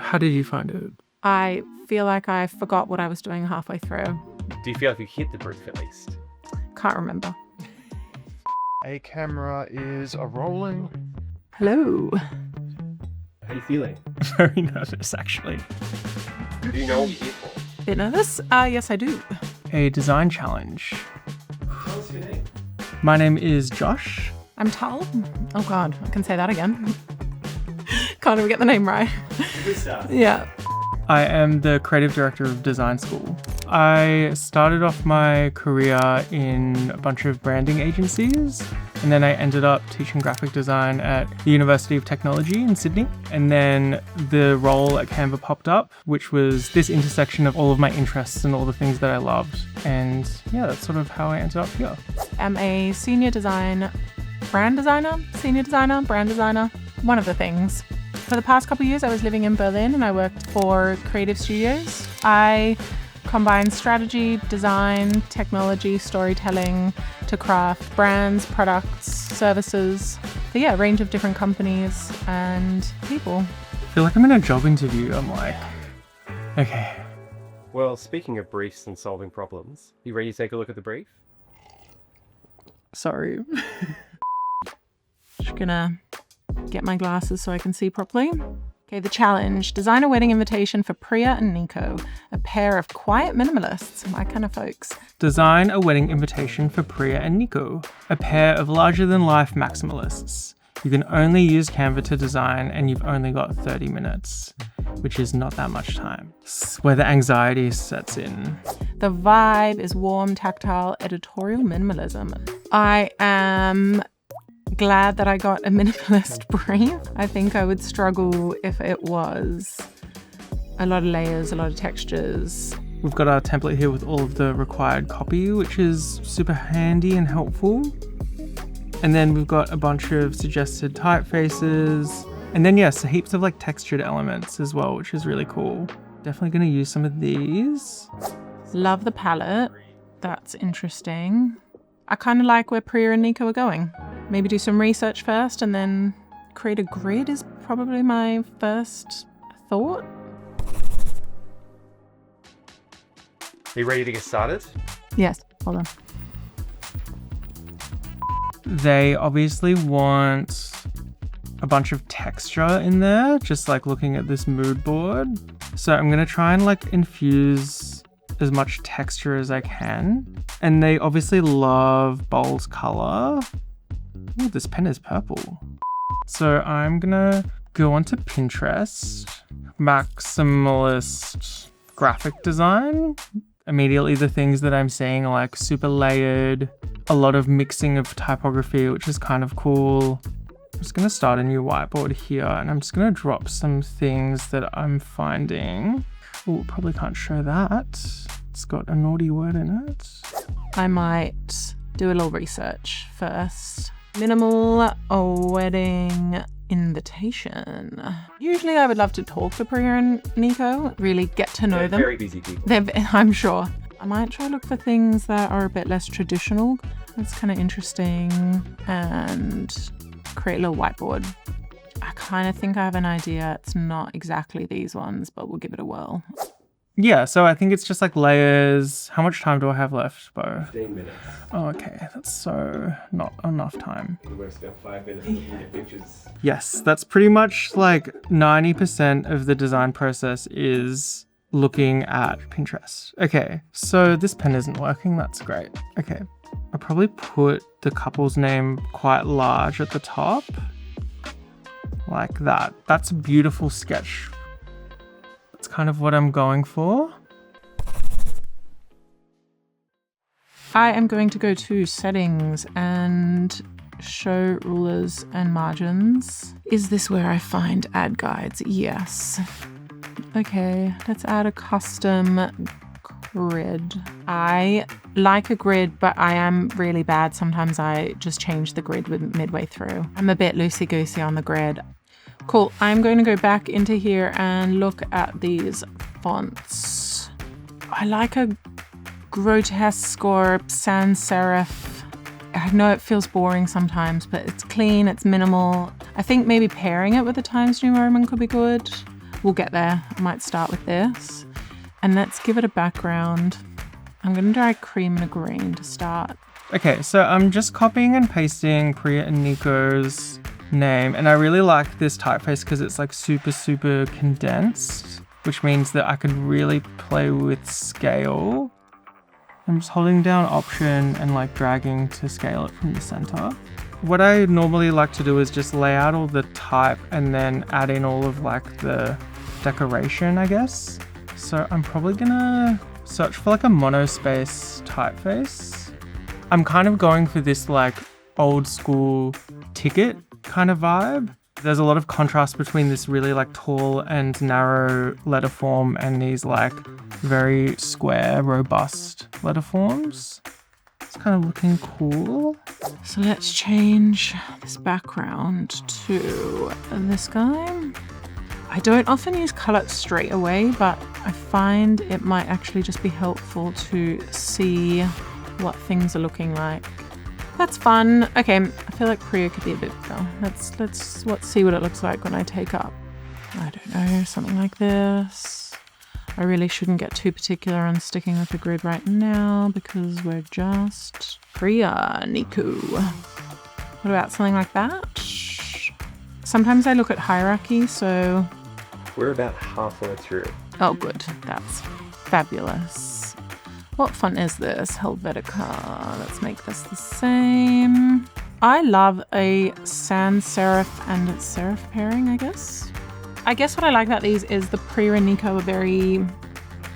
How did you find it? I feel like I forgot what I was doing halfway through. Do you feel like you hit the brief at least? Can't remember. A camera is rolling. Hello. How are you feeling? Very nervous, actually. Do you know what you're here for? Bit nervous? Yes, I do. A design challenge. Tell us your name. My name is Josh. I'm Tal. Oh God, I can say that again. Can't even get the name right. Good stuff. Yeah. I am the creative director of design school. I started off my career in a bunch of branding agencies, and then I ended up teaching graphic design at the University of Technology in Sydney. And then the role at Canva popped up, which was this intersection of all of my interests and all the things that I loved. And yeah, that's sort of how I ended up here. I'm a senior designer, brand designer, one of the things. For the past couple of years, I was living in Berlin and I worked for creative studios. I combine strategy, design, technology, storytelling to craft brands, products, services. So yeah, a range of different companies and people. I feel like I'm in a job interview. I'm like, okay. Well, speaking of briefs and solving problems, you ready to take a look at the brief? Sorry. Just gonna get my glasses so I can see properly. Okay, the challenge. Design a wedding invitation for Priya and Nico, a pair of quiet minimalists, my kind of folks. Design a wedding invitation for Priya and Nico, a pair of larger-than-life maximalists. You can only use Canva to design and you've only got 30 minutes, which is not that much time. It's where the anxiety sets in. The vibe is warm, tactile, editorial minimalism. I am glad that I got a minimalist brief. I think I would struggle if it was a lot of layers, a lot of textures. We've got our template here with all of the required copy, which is super handy and helpful. And then we've got a bunch of suggested typefaces. And then yes, heaps of like textured elements as well, which is really cool. Definitely going to use some of these. Love the palette. That's interesting. I kind of like where Priya and Nico are going. Maybe do some research first and then create a grid is probably my first thought. Are you ready to get started? Yes, hold on. They obviously want a bunch of texture in there, just like looking at this mood board. So I'm going to try and like infuse as much texture as I can. And they obviously love bold color. Oh, this pen is purple. So I'm gonna go onto Pinterest, Maximalist graphic design. Immediately the things that I'm seeing are like super layered, a lot of mixing of typography, which is kind of cool. I'm just gonna start a new whiteboard here and I'm just gonna drop some things that I'm finding. Oh, probably can't show that. It's got a naughty word in it. I might do a little research first. Minimal wedding invitation. Usually I would love to talk to Priya and Nico, really get to know They're them. very busy people. I'm sure. I might try to look for things that are a bit less traditional. That's kind of interesting. And create a little whiteboard. I kind of think I have an idea. It's not exactly these ones, but we'll give it a whirl. Yeah, so I think it's just like layers. How much time do I have left, Bo? 15 minutes. Oh, okay. That's so not enough time. You want to spend 5 minutes looking at pictures. Yes, that's pretty much like 90% of the design process is looking at Pinterest. Okay, so this pen isn't working. That's great. Okay, I'll probably put the couple's name quite large at the top. Like that. That's a beautiful sketch. That's kind of what I'm going for. I am going to go to settings and show rulers and margins. Is this where I find add guides? Yes. Okay, let's add a custom grid. I like a grid, but I am really bad. Sometimes I just change the grid midway through. I'm a bit loosey-goosey on the grid. Cool, I'm going to go back into here and look at these fonts. I like a grotesque or sans serif. I know it feels boring sometimes, but it's clean, it's minimal. I think maybe pairing it with a Times New Roman could be good. we'll get there. I might start with this. And let's give it a background. I'm going to try cream and a green to start. Okay, so I'm just copying and pasting Priya and Nico's name, and I really like this typeface because it's like super, super condensed, which means that I can really play with scale. I'm just holding down Option and like dragging to scale it from the center. What I normally like to do is just lay out all the type and then add in all of like the decoration, I guess. So I'm probably gonna search for like a monospace typeface. I'm kind of going for this like old school ticket kind of vibe. There's a lot of contrast between this really like tall and narrow letter form and these like very square, robust letter forms. It's kind of looking cool. So let's change this background to this guy. I don't often use color straight away, but I find it might actually just be helpful to see what things are looking like. That's fun. Okay, I feel like Priya could be a bit better. Let's see what it looks like when I take up, I don't know, something like this. I really shouldn't get too particular on sticking with the grid right now because we're just Priya, Nico. What about something like that? Sometimes I look at hierarchy, so... We're about halfway through. Oh, good. That's fabulous. What font is this? Helvetica. Let's make this the same. I love a sans serif and serif pairing, I guess. I guess what I like about these is the Priya and Nico are very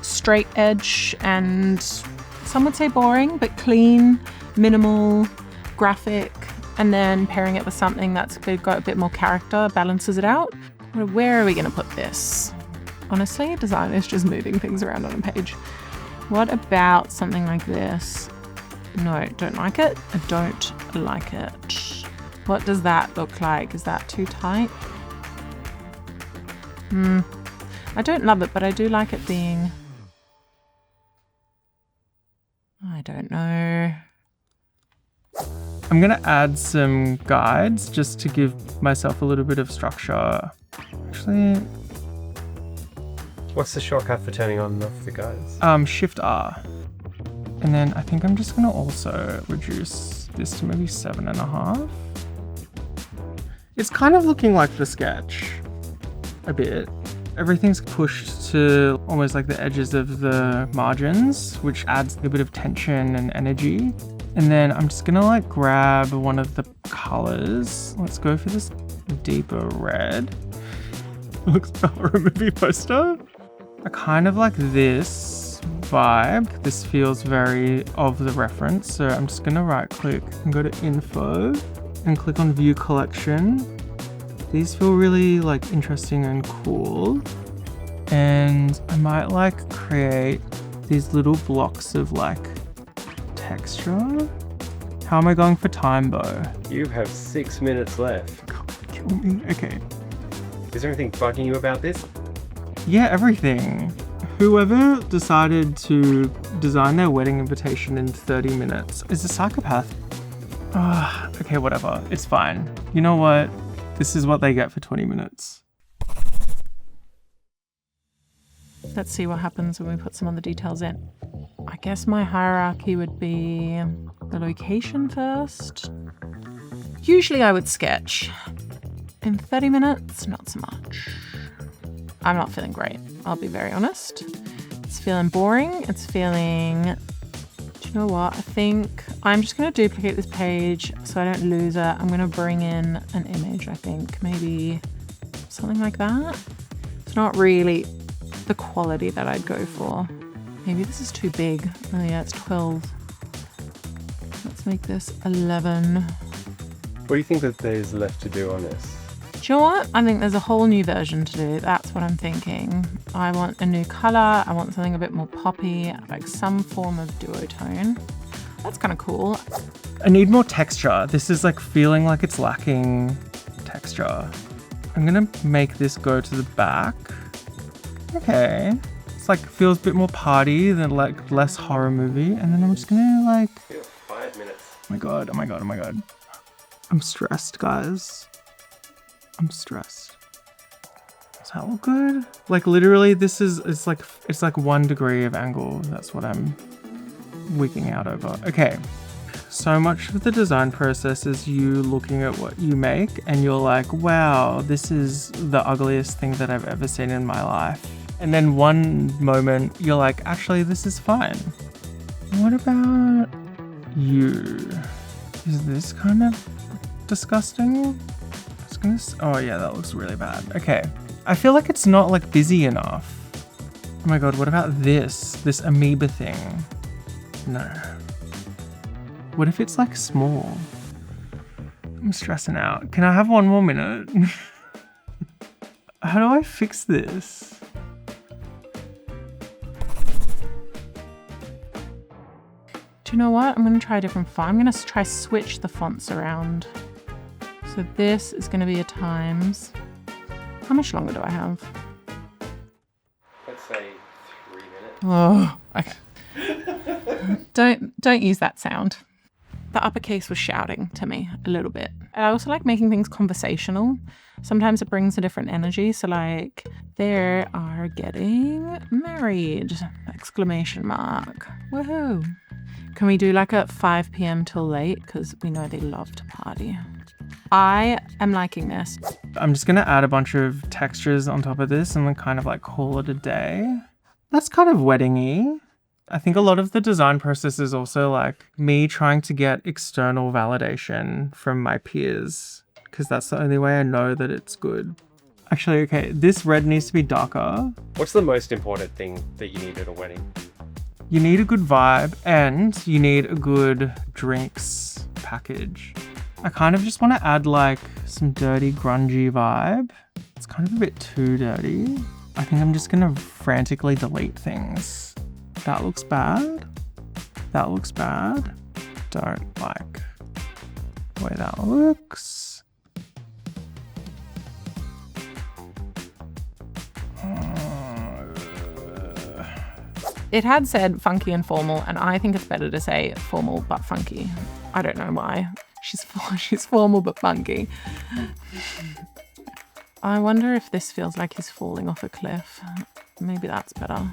straight edge and some would say boring, but clean, minimal, graphic, and then pairing it with something that's got a bit more character balances it out. Where are we going to put this? Honestly, design is just moving things around on a page. What about something like this? No, don't like it. I don't like it. What does that look like? Is that too tight? I don't love it, but I do like it being... I don't know. I'm gonna add some guides just to give myself a little bit of structure. Actually... What's the shortcut for turning on and off the guides? Shift R. And then I think I'm just gonna also reduce this to maybe 7.5. It's kind of looking like the sketch a bit. Everything's pushed to almost like the edges of the margins, which adds a bit of tension and energy. And then I'm just gonna like grab one of the colors. Let's go for this deeper red. Looks like a horror movie poster. I kind of like this vibe. This feels very of the reference. So I'm just gonna right click and go to info and click on view collection. These feel really like interesting and cool. And I might like create these little blocks of like texture. How am I going for time, Bo? You have 6 minutes left. Kill me. Okay. Is there anything bugging you about this? Yeah, everything. Whoever decided to design their wedding invitation in 30 minutes is a psychopath. Okay, whatever. It's fine. You know what? This is what they get for 20 minutes. Let's see what happens when we put some other details in. I guess my hierarchy would be the location first. Usually I would sketch. In 30 minutes, not so much. I'm not feeling great, I'll be very honest. It's feeling boring, it's feeling... Do you know what? I think I'm just going to duplicate this page so I don't lose it. I'm going to bring in an image, I think. Maybe something like that. It's not really the quality that I'd go for. Maybe this is too big. Oh yeah, it's 12. Let's make this 11. What do you think that there's left to do on this? Do you know what? I think there's a whole new version to do. That's what I'm thinking. I want a new color. I want something a bit more poppy, like some form of duotone. That's kind of cool. I need more texture. This is like feeling like it's lacking texture. I'm gonna make this go to the back. Okay. It's like feels a bit more party than like less horror movie. And then I'm just gonna like... 5 minutes. Oh my god, oh my god, oh my god. I'm stressed, guys. I'm stressed. So that look good? Like literally it's like 1 degree of angle. That's what I'm wigging out over. Okay. So much of the design process is you looking at what you make and you're like, wow, this is the ugliest thing that I've ever seen in my life. And then one moment you're like, actually, this is fine. What about you? Is this kind of disgusting? Oh yeah, that looks really bad. Okay. I feel like it's not like busy enough. Oh my God, what about this amoeba thing? No. What if it's like small? I'm stressing out. Can I have 1 more minute? How do I fix this? Do you know what? I'm going to try a different font. I'm going to try switch the fonts around. So this is going to be a Times. How much longer do I have? Let's say 3 minutes. Oh, okay. Don't use that sound. The uppercase was shouting to me a little bit. And I also like making things conversational. Sometimes it brings a different energy. So like, they are getting married! Exclamation mark. Woohoo! Can we do like a 5 p.m. till late? Because we know they love to party. I am liking this. I'm just gonna add a bunch of textures on top of this and then kind of like call it a day. That's kind of wedding-y. I think a lot of the design process is also like me trying to get external validation from my peers because that's the only way I know that it's good. Actually, okay, this red needs to be darker. What's the most important thing that you need at a wedding? You need a good vibe and you need a good drinks package. I kind of just want to add like some dirty, grungy vibe. It's kind of a bit too dirty. I think I'm just gonna frantically delete things. That looks bad. That looks bad. Don't like the way that looks. It had said funky and formal, and I think it's better to say formal but funky. I don't know why. She's formal but funky. I wonder if this feels like he's falling off a cliff. Maybe that's better.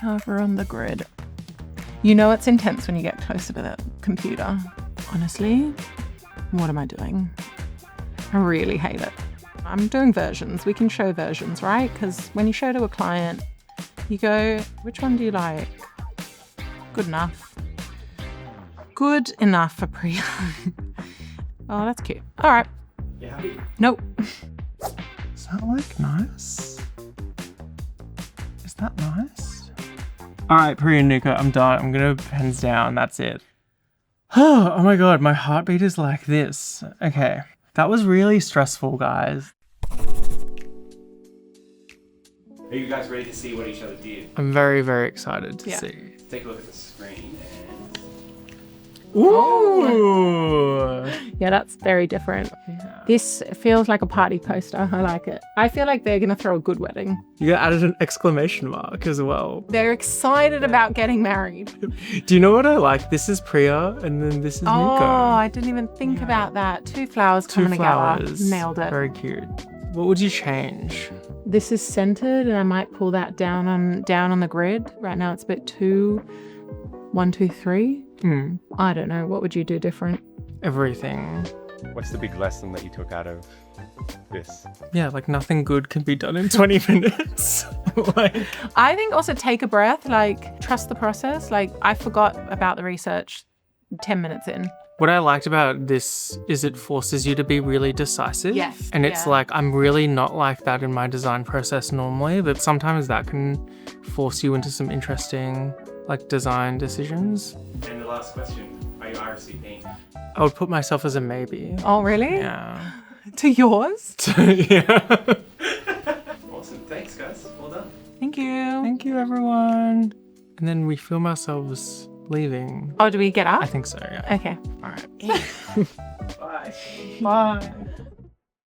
Over on the grid. You know it's intense when you get closer to the computer. Honestly, what am I doing? I really hate it. I'm doing versions. We can show versions, right? Because when you show to a client, you go, which one do you like? Good enough. Good enough for Priya. Oh, that's cute. All right. You happy? Nope. Is that like nice? Is that nice? All right, Priya and Nika, I'm done. I'm gonna pens down. That's it. Oh my God, my heartbeat is like this. Okay, that was really stressful, guys. Are you guys ready to see what each other did? I'm very, very excited to Yeah. see. Take a look at the screen and... Ooh! Yeah, that's very different. Yeah. This feels like a party poster. I like it. I feel like they're going to throw a good wedding. You added an exclamation mark as well. They're excited about getting married. Do you know what I like? This is Priya and then this is Nico. Oh, I didn't even think about that. 2 flowers Two coming flowers. together. Nailed it. Very cute. What would you change? This is centered and I might pull that down on the grid. Right now it's a bit too 1, 2, 3. I don't know. What would you do different? Everything. What's the big lesson that you took out of this? Yeah, like nothing good can be done in 20 minutes. Like, I think also take a breath, like trust the process. Like I forgot about the research 10 minutes in. what I liked about this is it forces you to be really decisive. Yes, And it's yeah. like, I'm really not like that in my design process normally, but sometimes that can force you into some interesting like design decisions. And the last question, are you RC pink? I would put myself as a maybe. Oh, really? Yeah. To yours? Yeah. Awesome, thanks guys, well done. Thank you. Thank you, everyone. And then we film ourselves leaving. Oh, do we get up? I think so, yeah. Okay. All right. Bye. Bye.